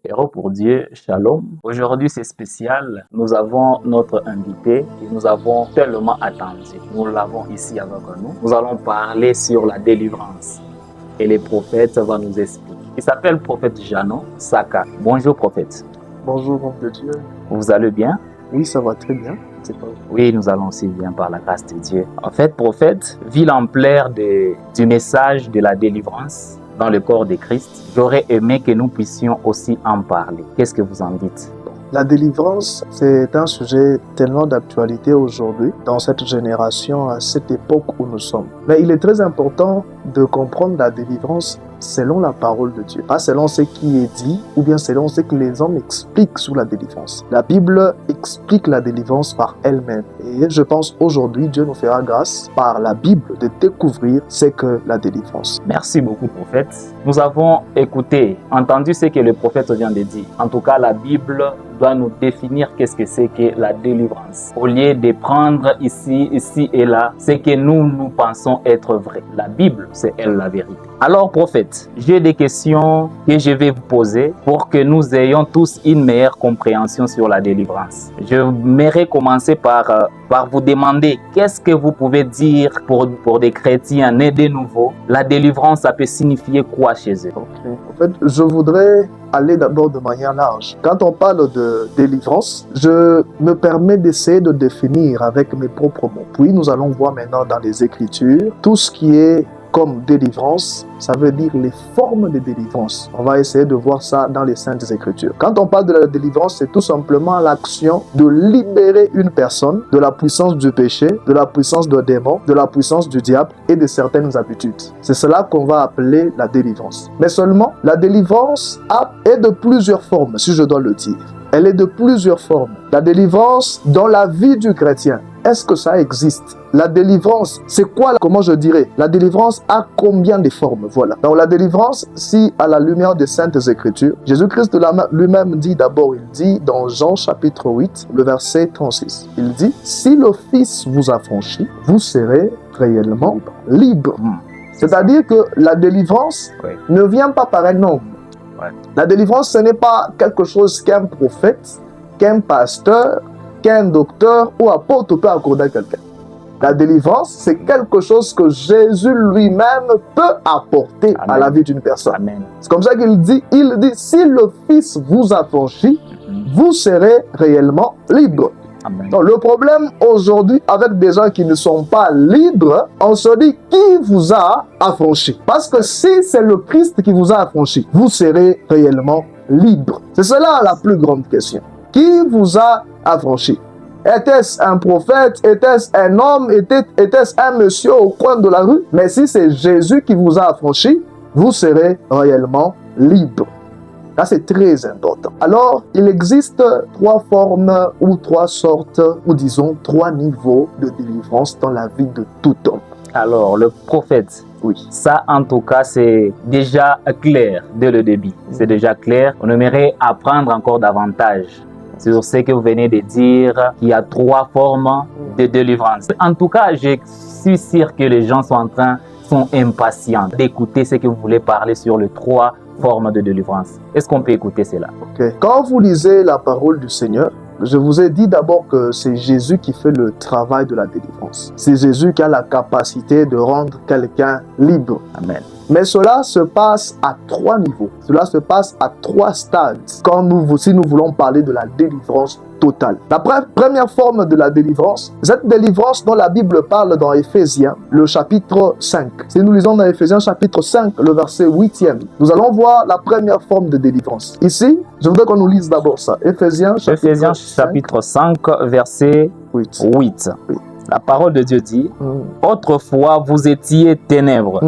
Héros pour Dieu, shalom. Aujourd'hui c'est spécial, nous avons notre invité et nous avons tellement attendu. Nous l'avons ici avec nous. Nous allons parler sur la délivrance et les prophètes vont nous expliquer. Il s'appelle prophète Janon Saka. Bonjour prophète. Bonjour homme de Dieu. Vous allez bien? Oui, ça va très bien. Oui, nous allons aussi bien par la grâce de Dieu. En fait, prophète, vu l'ampleur du message de la délivrance dans le corps de Christ, j'aurais aimé que nous puissions aussi en parler. Qu'est-ce que vous en dites? La délivrance, c'est un sujet tellement d'actualité aujourd'hui, dans cette génération, à cette époque où nous sommes. Mais il est très important de comprendre la délivrance selon la parole de Dieu, pas selon ce qui est dit ou bien selon ce que les hommes expliquent sur la délivrance. La Bible explique la délivrance par elle-même. Et je pense aujourd'hui, Dieu nous fera grâce par la Bible de découvrir ce que la délivrance. Merci beaucoup, prophète. Nous avons écouté, entendu ce que le prophète vient de dire. En tout cas, la Bible doit nous définir qu'est-ce que c'est que la délivrance. Au lieu de prendre ici et là, ce que nous pensons être vrai. La Bible, c'est elle la vérité. Alors, prophète, j'ai des questions que je vais vous poser pour que nous ayons tous une meilleure compréhension sur la délivrance. Je m'aimerais commencer par vous demander qu'est-ce que vous pouvez dire pour des chrétiens nés de nouveau. La délivrance, ça peut signifier quoi chez eux? En fait, je voudrais aller d'abord de manière large. Quand on parle de délivrance, je me permets d'essayer de définir avec mes propres mots. Puis nous allons voir maintenant dans les Écritures tout ce qui est comme délivrance, ça veut dire les formes de délivrance. On va essayer de voir ça dans les Saintes Écritures. Quand on parle de la délivrance, c'est tout simplement l'action de libérer une personne de la puissance du péché, de la puissance de démons, de la puissance du diable et de certaines habitudes. C'est cela qu'on va appeler la délivrance. Mais seulement, la délivrance est de plusieurs formes, si je dois le dire. Elle est de plusieurs formes. La délivrance dans la vie du chrétien, est-ce que ça existe? La délivrance, c'est quoi? Comment je dirais? La délivrance a combien de formes? Voilà. Donc la délivrance, si à la lumière des Saintes Écritures, Jésus-Christ lui-même dit d'abord, il dit dans Jean chapitre 8, le verset 36, il dit, si le Fils vous affranchit, vous serez réellement libre. C'est-à-dire que la délivrance ne vient pas par un homme. La délivrance, ce n'est pas quelque chose qu'un prophète, qu'un pasteur, qu'un docteur ou apôtre peut accorder à quelqu'un. La délivrance, c'est quelque chose que Jésus lui-même peut apporter à la vie d'une personne. C'est comme ça qu'il dit, si le Fils vous affranchit, vous serez réellement libre. Donc le problème aujourd'hui avec des gens qui ne sont pas libres, on se dit qui vous a affranchi? Parce que si c'est le Christ qui vous a affranchi, vous serez réellement libre. C'est cela la plus grande question. Qui vous a affranchi? Était-ce un prophète? Était-ce un homme? Était-ce un monsieur au coin de la rue? Mais si c'est Jésus qui vous a affranchi, vous serez réellement libre. Là, c'est très important. Alors, il existe trois formes ou trois sortes, ou disons trois niveaux de délivrance dans la vie de tout homme. Alors, le prophète, oui, ça en tout cas, c'est déjà clair dès le début. C'est déjà clair. On aimerait apprendre encore davantage sur ce que vous venez de dire. Il y a trois formes de délivrance. En tout cas, je suis sûr que les gens sont impatients d'écouter ce que vous voulez parler sur les trois formes de délivrance. Est-ce qu'on peut écouter cela? Quand vous lisez la parole du Seigneur, je vous ai dit d'abord que c'est Jésus qui fait le travail de la délivrance. C'est Jésus qui a la capacité de rendre quelqu'un libre. Amen. Mais cela se passe à trois niveaux. Cela se passe à trois stades. Si nous voulons parler de la délivrance totale. La première forme de la délivrance, cette délivrance dont la Bible parle dans Éphésiens, le chapitre 5. Si nous lisons dans Éphésiens chapitre 5, le verset 8e, nous allons voir la première forme de délivrance. Ici, je voudrais qu'on nous lise d'abord ça. Éphésiens chapitre 5, verset 8. La parole de Dieu dit, autrefois vous étiez ténèbres.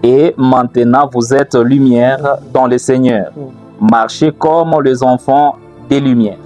Et maintenant, vous êtes lumière dans le Seigneur. Marchez comme les enfants des lumières.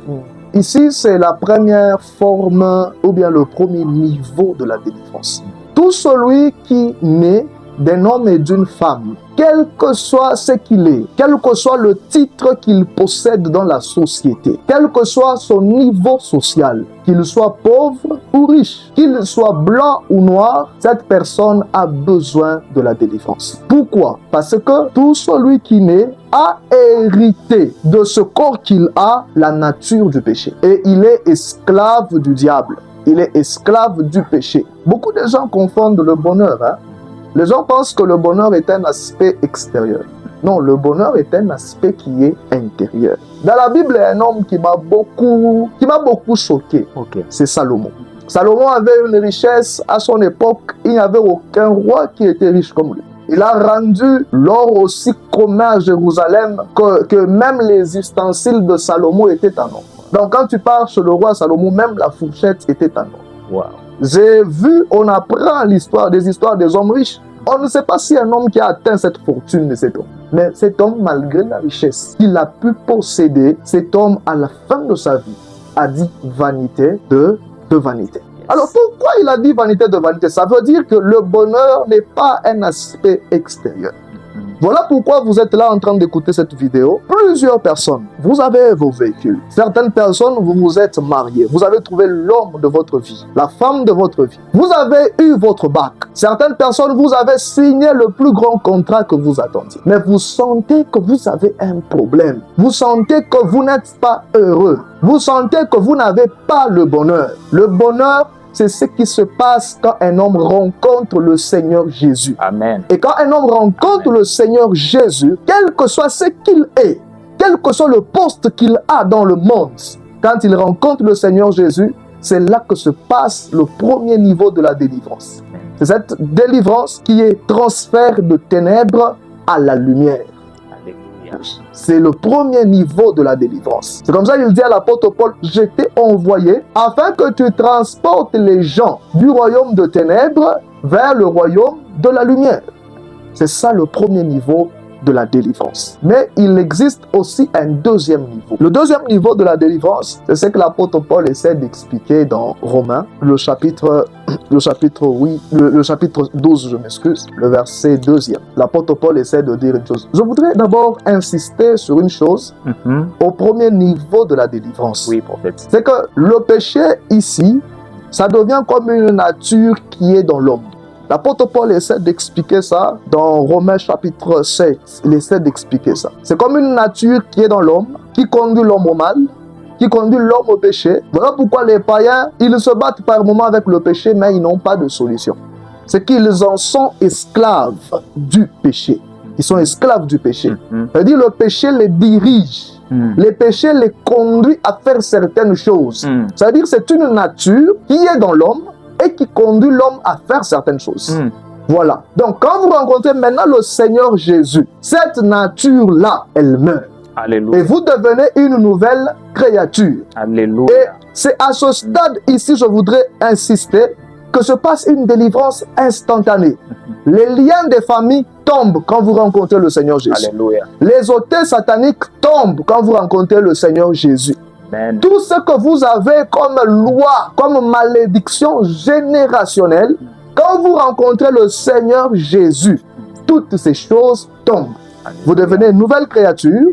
Ici, c'est la première forme ou bien le premier niveau de la délivrance. Tout celui qui naît d'un homme et d'une femme, quel que soit ce qu'il est, quel que soit le titre qu'il possède dans la société, quel que soit son niveau social, qu'il soit pauvre ou riche, qu'il soit blanc ou noir, cette personne a besoin de la délivrance. Pourquoi? Parce que tout celui qui naît a hérité de ce corps qu'il a la nature du péché. Et il est esclave du diable. Il est esclave du péché. Beaucoup de gens confondent le bonheur. Les gens pensent que le bonheur est un aspect extérieur. Non, le bonheur est un aspect qui est intérieur. Dans la Bible, il y a un homme qui m'a beaucoup choqué. Ok. C'est Salomon. Salomon avait une richesse à son époque. Il n'y avait aucun roi qui était riche comme lui. Il a rendu l'or aussi commun à Jérusalem que même les ustensiles de Salomon étaient en or. Donc quand tu pars chez le roi Salomon, même la fourchette était en or. Wow. J'ai vu, on apprend des histoires des hommes riches. On ne sait pas si un homme qui a atteint cette fortune de cet homme. Mais cet homme, malgré la richesse qu'il a pu posséder, cet homme, à la fin de sa vie, a dit vanité de vanité. Alors pourquoi il a dit vanité de vanité? Ça veut dire que le bonheur n'est pas un aspect extérieur. Voilà pourquoi vous êtes là en train d'écouter cette vidéo. Plusieurs personnes, vous avez vos véhicules. Certaines personnes, vous vous êtes mariés. Vous avez trouvé l'homme de votre vie, la femme de votre vie. Vous avez eu votre bac. Certaines personnes, vous avez signé le plus grand contrat que vous attendiez. Mais vous sentez que vous avez un problème. Vous sentez que vous n'êtes pas heureux. Vous sentez que vous n'avez pas le bonheur. Le bonheur, c'est ce qui se passe quand un homme rencontre le Seigneur Jésus. Amen. Et quand un homme rencontre Amen. le Seigneur Jésus, quel que soit ce qu'il est, quel que soit le poste qu'il a dans le monde, quand il rencontre le Seigneur Jésus, c'est là que se passe le premier niveau de la délivrance. C'est cette délivrance qui est transfert de ténèbres à la lumière. C'est le premier niveau de la délivrance. C'est comme ça qu'il dit à l'apôtre Paul, je t'ai envoyé afin que tu transportes les gens du royaume de ténèbres vers le royaume de la lumière. C'est ça le premier niveau de la délivrance. Mais il existe aussi un deuxième niveau. Le deuxième niveau de la délivrance, c'est ce que l'apôtre Paul essaie d'expliquer dans Romains, le chapitre 12, je m'excuse, le verset 2e. L'apôtre Paul essaie de dire une chose. Je voudrais d'abord insister sur une chose au premier niveau de la délivrance. Oui, prophète. C'est que le péché ici, ça devient comme une nature qui est dans l'homme. L'apôtre Paul essaie d'expliquer ça dans Romains chapitre 7. Il essaie d'expliquer ça. C'est comme une nature qui est dans l'homme, qui conduit l'homme au mal, qui conduit l'homme au péché. Voilà pourquoi les païens, ils se battent par moments avec le péché, mais ils n'ont pas de solution. C'est qu'ils en sont esclaves du péché. Ils sont esclaves du péché. C'est-à-dire le péché les dirige. Le péché les conduit à faire certaines choses. C'est-à-dire c'est une nature qui est dans l'homme et qui conduit l'homme à faire certaines choses. Voilà. Donc, quand vous rencontrez maintenant le Seigneur Jésus, cette nature-là, elle meurt. Alléluia. Et vous devenez une nouvelle créature. Alléluia. Et c'est à ce stade ici, je voudrais insister, que se passe une délivrance instantanée. Les liens des familles tombent quand vous rencontrez le Seigneur Jésus. Alléluia. Les autels sataniques tombent quand vous rencontrez le Seigneur Jésus. Amen. Tout ce que vous avez comme loi, comme malédiction générationnelle, quand vous rencontrez le Seigneur Jésus, toutes ces choses tombent. Alléluia. Vous devenez une nouvelle créature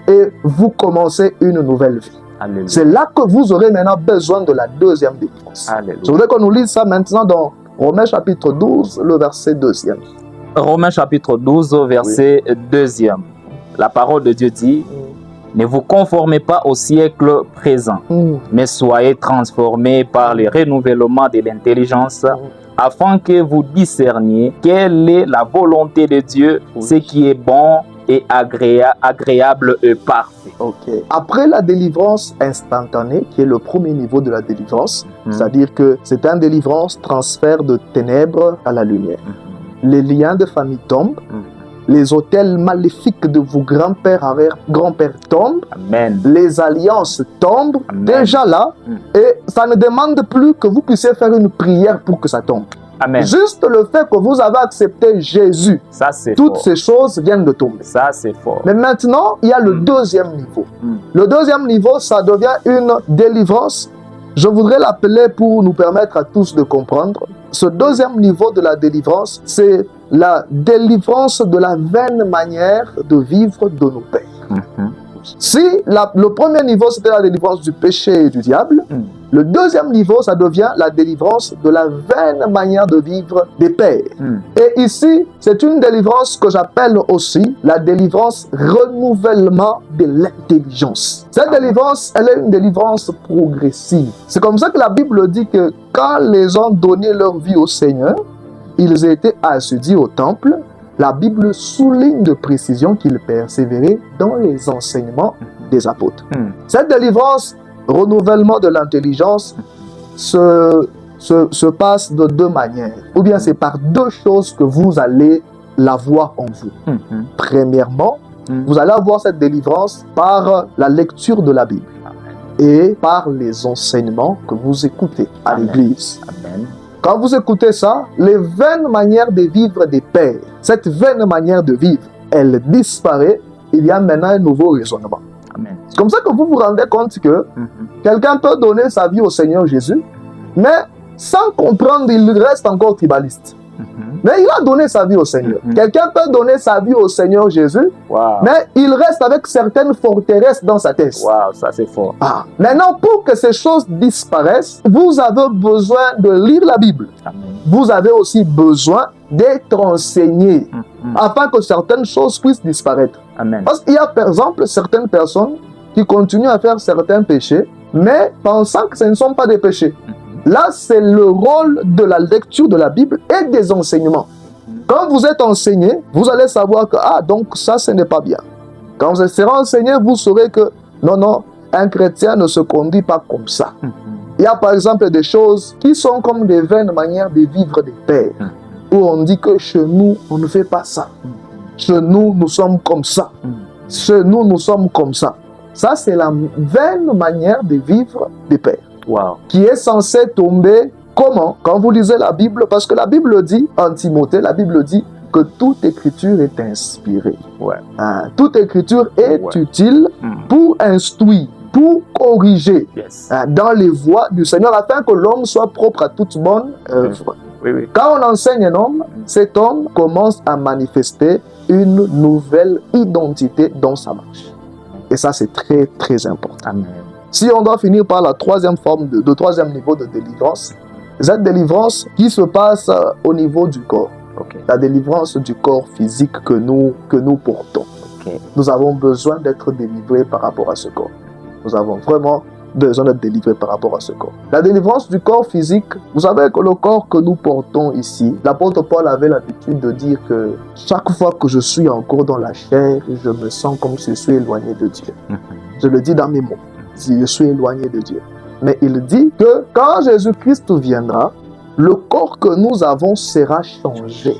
et vous commencez une nouvelle vie. Alléluia. C'est là que vous aurez maintenant besoin de la deuxième délivrance. Alléluia. Je voudrais qu'on nous lise ça maintenant dans Romains chapitre 12, le verset 2e. Romains chapitre 12, verset 2e. La parole de Dieu dit: ne vous conformez pas au siècle présent, mais soyez transformés par le renouvellement de l'intelligence, afin que vous discerniez quelle est la volonté de Dieu, ce qui est bon et agréable et parfait. Okay. Après la délivrance instantanée, qui est le premier niveau de la délivrance, c'est-à-dire que c'est une délivrance, transfert de ténèbres à la lumière. Les liens de famille tombent. Les autels maléfiques de vos grands-pères, arrière-grands-pères tombent. Amen. Les alliances tombent. Amen. Déjà là. Et ça ne demande plus que vous puissiez faire une prière pour que ça tombe. Amen. Juste le fait que vous avez accepté Jésus. Ça, c'est toutes fort. ces choses viennent de tomber. Ça, c'est fort. Mais maintenant, il y a le deuxième niveau. Le deuxième niveau, ça devient une délivrance. Je voudrais l'appeler pour nous permettre à tous de comprendre. Ce deuxième niveau de la délivrance, c'est la délivrance de la vaine manière de vivre de nos pères. Si le premier niveau, c'était la délivrance du péché et du diable, Le deuxième niveau, ça devient la délivrance de la vaine manière de vivre des pères. Et ici, c'est une délivrance que j'appelle aussi la délivrance renouvellement de l'intelligence. Cette délivrance, elle est une délivrance progressive. C'est comme ça que la Bible dit que quand les gens donnaient leur vie au Seigneur, ils étaient assidus au temple. La Bible souligne de précision qu'ils persévéraient dans les enseignements des apôtres. Cette délivrance, renouvellement de l'intelligence, se passe de deux manières. Ou bien c'est par deux choses que vous allez l'avoir en vous. Premièrement, vous allez avoir cette délivrance par la lecture de la Bible et par les enseignements que vous écoutez à l'église. Quand vous écoutez ça, les vaines manières de vivre des pères, cette vaine manière de vivre, elle disparaît. Il y a maintenant un nouveau raisonnement. C'est comme ça que vous vous rendez compte que quelqu'un peut donner sa vie au Seigneur Jésus, mais sans comprendre, il reste encore tribaliste. Mais il a donné sa vie au Seigneur. Quelqu'un peut donner sa vie au Seigneur Jésus, mais il reste avec certaines forteresses dans sa tête. Ça c'est fort. Maintenant, pour que ces choses disparaissent, vous avez besoin de lire la Bible. Vous avez aussi besoin d'être enseigné afin que certaines choses puissent disparaître. Parce qu'il y a par exemple certaines personnes qui continuent à faire certains péchés, mais pensant que ce ne sont pas des péchés. Là, c'est le rôle de la lecture de la Bible et des enseignements. Quand vous êtes enseigné, vous allez savoir que, donc ça, ce n'est pas bien. Quand vous serez enseigné, vous saurez que, non, un chrétien ne se conduit pas comme ça. Il y a par exemple des choses qui sont comme des vaines manières de vivre des pères, où on dit que chez nous, on ne fait pas ça. Chez nous, nous sommes comme ça. Chez nous, nous sommes comme ça. Ça, c'est la vaine manière de vivre des pères. Qui est censé tomber comment? Quand vous lisez la Bible, parce que la Bible dit, en Timothée, la Bible dit que toute écriture est inspirée. Toute écriture est utile pour instruire, pour corriger dans les voies du Seigneur, afin que l'homme soit propre à toute bonne œuvre. Quand on enseigne un homme, cet homme commence à manifester une nouvelle identité dans sa marche. Et ça, c'est très, très important. Si on doit finir par la troisième forme, le troisième niveau de délivrance, cette délivrance qui se passe au niveau du corps. La délivrance du corps physique que nous portons. Nous avons besoin d'être délivrés par rapport à ce corps. Nous avons vraiment besoin d'être délivrés par rapport à ce corps. La délivrance du corps physique, vous savez que le corps que nous portons ici, l'apôtre Paul avait l'habitude de dire que chaque fois que je suis encore dans la chair, je me sens comme si je suis éloigné de Dieu. Je le dis dans mes mots. Si je suis éloigné de Dieu. Mais il dit que quand Jésus-Christ viendra, le corps que nous avons sera changé.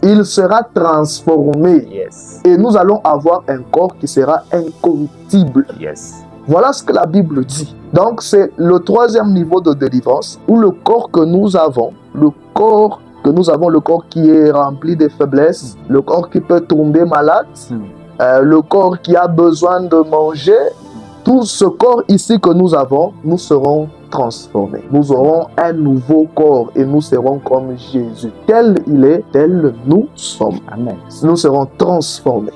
Il sera transformé. Et nous allons avoir un corps qui sera incorruptible. Voilà ce que la Bible dit. Donc c'est le troisième niveau de délivrance où le corps que nous avons, le corps qui est rempli de faiblesses, le corps qui peut tomber malade, le corps qui a besoin de manger, tout ce corps ici que nous avons, nous serons transformés. Nous aurons un nouveau corps et nous serons comme Jésus. Tel il est, tel nous sommes. Nous serons transformés.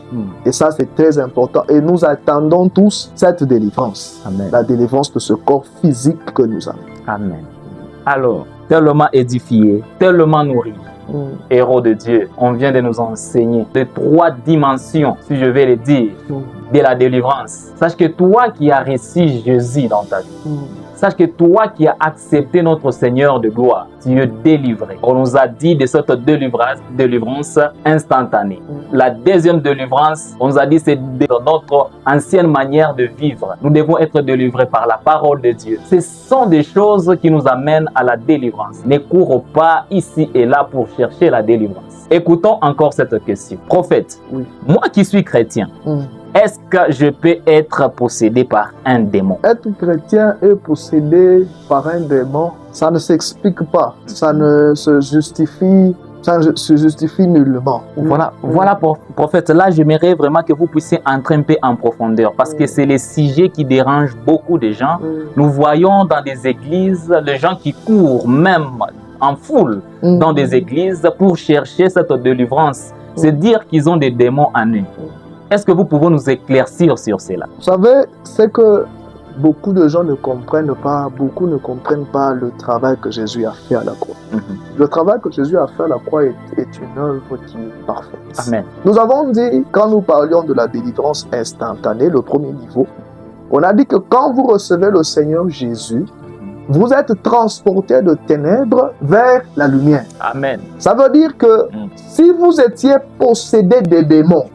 Et ça, c'est très important. Et nous attendons tous cette délivrance. La délivrance de ce corps physique que nous avons. Alors, tellement édifié, tellement nourri, héros de Dieu, on vient de nous enseigner de 3 dimensions, si je vais le dire, de la délivrance. Sache que toi qui as reçu Jésus dans ta vie, sache que toi qui as accepté notre Seigneur de gloire, tu es délivré. On nous a dit de cette délivrance instantanée. La deuxième délivrance, on nous a dit c'est de notre ancienne manière de vivre. Nous devons être délivrés par la parole de Dieu. Ce sont des choses qui nous amènent à la délivrance. Ne cours pas ici et là pour chercher la délivrance. Écoutons encore cette question. Prophète, moi qui suis chrétien, est-ce que je peux être possédé par un démon? Être chrétien et possédé par un démon, ça ne s'explique pas. Ça ne se justifie, nullement. Voilà, prophète, là j'aimerais vraiment que vous puissiez entrer un peu en profondeur parce que c'est le sujet qui dérange beaucoup de gens. Nous voyons dans des églises les gens qui courent même en foule dans des églises pour chercher cette délivrance. C'est dire qu'ils ont des démons en eux. Est-ce que vous pouvez nous éclaircir sur cela? Vous savez, c'est que beaucoup de gens ne comprennent pas, beaucoup ne comprennent pas le travail que Jésus a fait à la croix. Le travail que Jésus a fait à la croix est une œuvre qui est parfaite. Amen. Nous avons dit, quand nous parlions de la délivrance instantanée, le premier niveau, on a dit que quand vous recevez le Seigneur Jésus, vous êtes transporté de ténèbres vers la lumière. Amen. Ça veut dire que si vous étiez possédé des démons,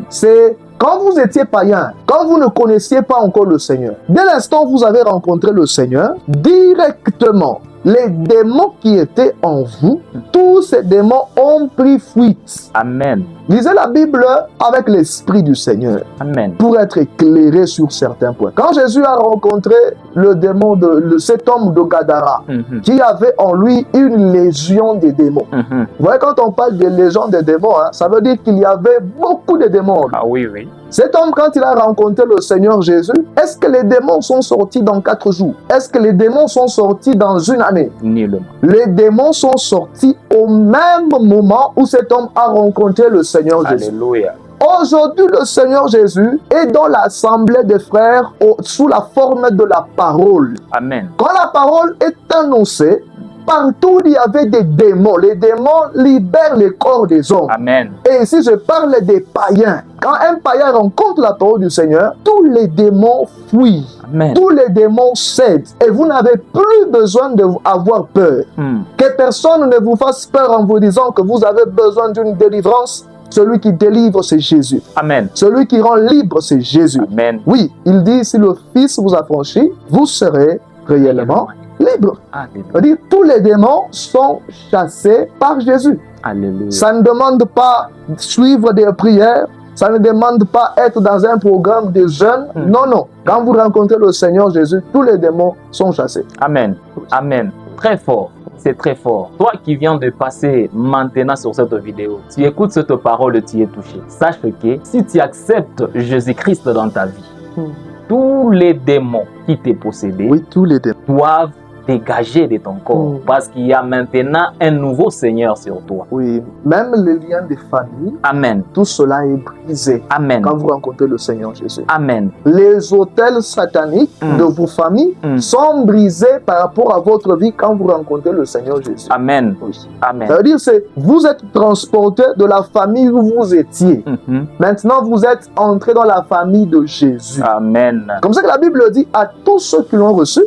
c'est quand vous étiez païen, quand vous ne connaissiez pas encore le Seigneur, dès l'instant où vous avez rencontré le Seigneur, directement, les démons qui étaient en vous, tous ces démons ont pris fuite. Amen. Lisez la Bible avec l'Esprit du Seigneur Amen. pour être éclairé sur certains points. Quand Jésus a rencontré le démon cet homme de Gadara, qui avait en lui une légion de démons. Vous voyez, quand on parle de légion de démons, ça veut dire qu'il y avait beaucoup de démons. Ah oui, oui. Cet homme, quand il a rencontré le Seigneur Jésus, est-ce que les démons sont sortis dans 4 jours? Est-ce que les démons sont sortis dans une année? Nullement. Les démons sont sortis au même moment où cet homme a rencontré le Seigneur Jésus. Alléluia. Aujourd'hui, le Seigneur Jésus est dans l'assemblée des frères sous la forme de la parole. Amen. Quand la parole est annoncée, partout il y avait des démons. Les démons libèrent les corps des hommes. Amen. Et ici, je parle des païens. Quand un païen rencontre la parole du Seigneur, tous les démons fuient. Amen. Tous les démons cèdent. Et vous n'avez plus besoin d'avoir peur. Que personne ne vous fasse peur en vous disant que vous avez besoin d'une délivrance. Celui qui délivre, c'est Jésus. Amen. Celui qui rend libre, c'est Jésus. Amen. Oui, il dit, si le Fils vous affranchit, vous serez réellement libre. C'est-à-dire, tous les démons sont chassés par Jésus. Alléluia. Ça ne demande pas suivre des prières. Ça ne demande pas être dans un programme de jeûne. Non, non. Quand vous rencontrez le Seigneur Jésus, tous les démons sont chassés. Amen. Amen. Très fort. C'est très fort. Toi qui viens de passer maintenant sur cette vidéo, tu écoutes cette parole, tu es touché. Sache que si tu acceptes Jésus-Christ dans ta vie, tous les démons qui t'ont possédé, oui, tous les démons doivent dégager de ton corps. Parce qu'il y a maintenant un nouveau Seigneur sur toi. Oui, même les liens des familles, Amen. tout cela est brisé. Amen. Quand vous rencontrez le Seigneur Jésus. Amen. Les autels sataniques de vos familles sont brisés par rapport à votre vie quand vous rencontrez le Seigneur Jésus. Amen. Oui. Amen. Ça veut dire que vous êtes transporté de la famille où vous étiez. Maintenant, vous êtes entré dans la famille de Jésus. Amen. Comme ça que la Bible dit à tous ceux qui l'ont reçu,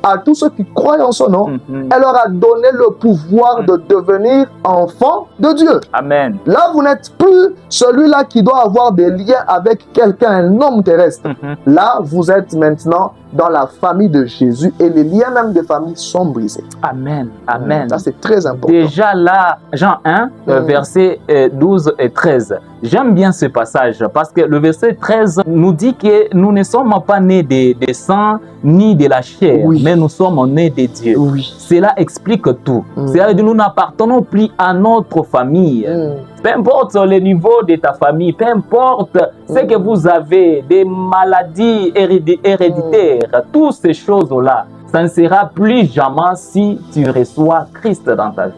à tous ceux qui croient en son nom, elle leur a donné le pouvoir de devenir enfants de Dieu. Amen. Là, vous n'êtes plus celui-là qui doit avoir des liens avec quelqu'un, un homme terrestre. Là, vous êtes maintenant dans la famille de Jésus et les liens même de famille sont brisés. Amen. Amen. Ça, c'est très important. Déjà là, Jean 1, versets 12 et 13. J'aime bien ce passage parce que le verset 13 nous dit que nous ne sommes pas nés de sang ni de la chair, mais nous sommes nés de Dieu. Cela explique tout. C'est-à-dire que nous n'appartenons plus à notre famille. Peu importe le niveau de ta famille, peu importe ce que vous avez, des maladies héréditaires, toutes ces choses-là, ça ne sera plus jamais si tu reçois Christ dans ta vie.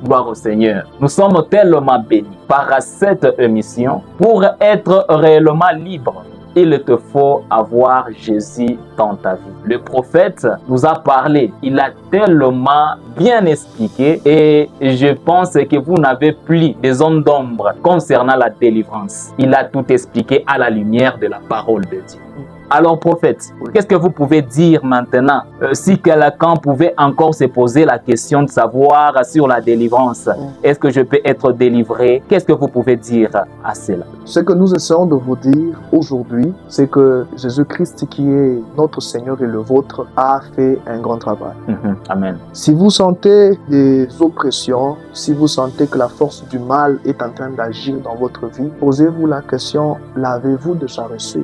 Gloire au Seigneur. Nous sommes tellement bénis par cette émission pour être réellement libres. Il te faut avoir Jésus dans ta vie. Le prophète nous a parlé, il a tellement bien expliqué et je pense que vous n'avez plus des zones d'ombre concernant la délivrance. Il a tout expliqué à la lumière de la parole de Dieu. Alors prophète, qu'est-ce que vous pouvez dire maintenant si quelqu'un pouvait encore se poser la question de savoir sur la délivrance, est-ce que je peux être délivré? Qu'est-ce que vous pouvez dire à cela? Ce que nous essayons de vous dire aujourd'hui, c'est que Jésus-Christ qui est notre Seigneur et le vôtre a fait un grand travail. Amen. Si vous sentez des oppressions, si vous sentez que la force du mal est en train d'agir dans votre vie, posez-vous la question, l'avez-vous déjà reçu?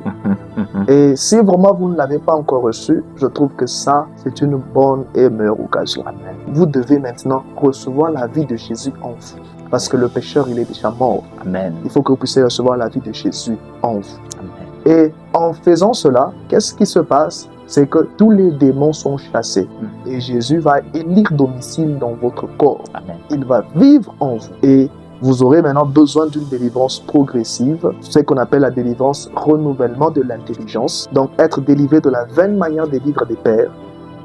Et si vraiment vous ne l'avez pas encore reçu, je trouve que ça, c'est une bonne et meilleure occasion. Amen. Vous devez maintenant recevoir la vie de Jésus en vous. Parce que le pécheur, il est déjà mort. Amen. Il faut que vous puissiez recevoir la vie de Jésus en vous. Amen. Et en faisant cela, qu'est-ce qui se passe? C'est que tous les démons sont chassés. Et Jésus va élire domicile dans votre corps. Amen. Il va vivre en vous. Et Vous aurez maintenant besoin d'une délivrance progressive, ce qu'on appelle la délivrance renouvellement de l'intelligence. Donc, être délivré de la vaine manière des livres des pères,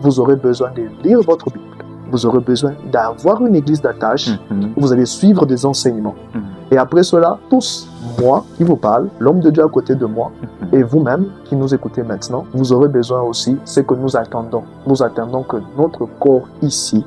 vous aurez besoin de lire votre Bible. Vous aurez besoin d'avoir une église d'attache où vous allez suivre des enseignements. Et après cela, tous, moi qui vous parle, l'homme de Dieu à côté de moi, et vous-même qui nous écoutez maintenant, vous aurez besoin aussi, c'est que nous attendons. Nous attendons que notre corps ici,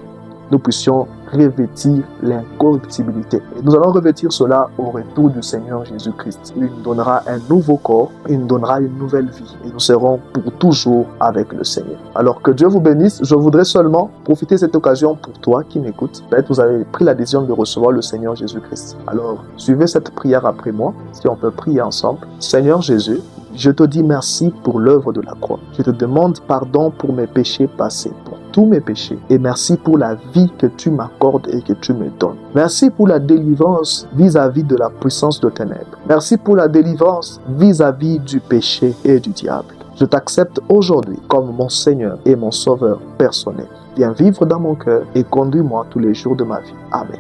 nous puissions revêtir l'incorruptibilité. Et nous allons revêtir cela au retour du Seigneur Jésus-Christ. Il nous donnera un nouveau corps, il nous donnera une nouvelle vie. Et nous serons pour toujours avec le Seigneur. Alors que Dieu vous bénisse. Je voudrais seulement profiter de cette occasion pour toi qui m'écoutes. Peut-être vous avez pris la décision de recevoir le Seigneur Jésus-Christ. Alors, suivez cette prière après moi, si on peut prier ensemble. Seigneur Jésus, je te dis merci pour l'œuvre de la croix. Je te demande pardon pour mes péchés passés, pour tous mes péchés. Et merci pour la vie que tu m'accordes et que tu me donnes. Merci pour la délivrance vis-à-vis de la puissance de ténèbres. Merci pour la délivrance vis-à-vis du péché et du diable. Je t'accepte aujourd'hui comme mon Seigneur et mon Sauveur personnel. Viens vivre dans mon cœur et conduis-moi tous les jours de ma vie. Amen.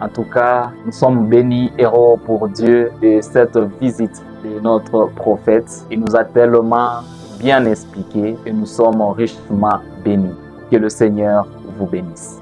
En tout cas, nous sommes bénis, héros pour Dieu, de cette visite de notre prophète. Il nous a tellement bien expliqué et nous sommes richement bénis. Que le Seigneur vous bénisse.